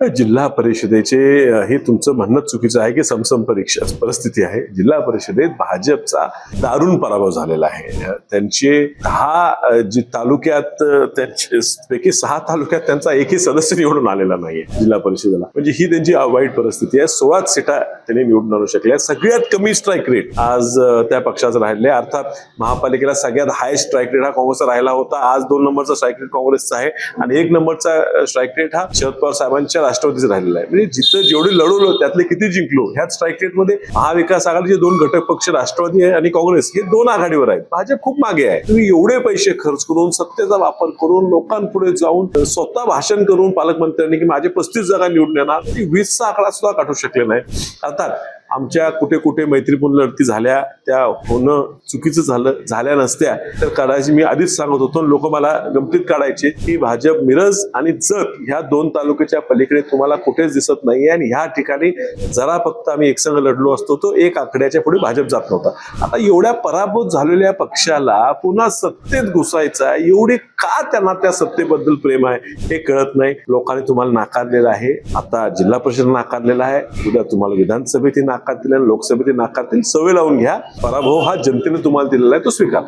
जिल्हा परिषदेचे हे तुमचं म्हणणं चुकीचं आहे की समसम परीक्षा परिस्थिती आहे. जिल्हा परिषदेत भाजपचा दारुण पराभव झालेला आहे. त्यांचे 10 जी तालुक्यात पैकी 6 तालुक्यात त्यांचा एकही सदस्य निवडून आलेला नाहीये जिल्हा परिषदेला. म्हणजे ही त्यांची वाईट परिस्थिती आहे. 16 सीटा त्यांनी निवडून आणू शकल्या. सगळ्यात कमी स्ट्राईक रेट आज त्या पक्षाचा राहिले. अर्थात महापालिकेला सगळ्यात हाय स्ट्राईक रेट हा काँग्रेसचा राहिला होता. आज 2 नंबरचा स्ट्राईक रेट काँग्रेसचा आहे आणि 1 नंबरचा स्ट्राईक रेट हा शरद पवार साहेबांच्या राष्ट्रवादीचं राहिलेलं आहे. म्हणजे जिथं जेवढे लढवलं त्यातले किती जिंकलो. ह्याच स्ट्राईक रेटमध्ये महाविकास आघाडीचे 2 घटक पक्ष राष्ट्रवादी आहे आणि काँग्रेस हे 2 आघाडीवर आहेत. भाजप खूप मागे आहे. तुम्ही एवढे पैसे खर्च करून सत्तेचा वापर करून लोकांपुढे जाऊन स्वतः भाषण करून पालकमंत्र्यांनी की माझे 35 जागा निवडून येणार 20चा आकडा सुद्धा गाठू शकले नाही. अर्थात आमच्या कुठे कुठे मैत्रीपूर्ण लढती झाल्या त्या होणं चुकीचं झाल्या नसत्या तर काढायची मी आधीच सांगत होतो. लोक मला गमतीत काढायचे की भाजप मिरज आणि जत ह्या 2 तालुक्याच्या पलीकडे तुम्हाला कुठेच दिसत नाहीये आणि ह्या ठिकाणी जरा फक्त आम्ही एकसंघ लढलो असतो तो 1 आकड्याच्या पुढे भाजप जात नव्हता. आता एवढ्या पराभूत झालेल्या पक्षाला पुन्हा सत्तेत घुसायचा एवढी का त्यांना त्या सत्तेबद्दल प्रेम आहे हे कळत नाही. लोकांनी तुम्हाला नाकारलेलं आहे. आता जिल्हा परिषद नाकारलेला आहे. उद्या तुम्हाला विधानसभेत नाकारतील आणि लोकसभेत नाकारतील. सवय लावून घ्या. पराभव हा जनतेने तुम्हाला दिलेला आहे तो स्वीकार.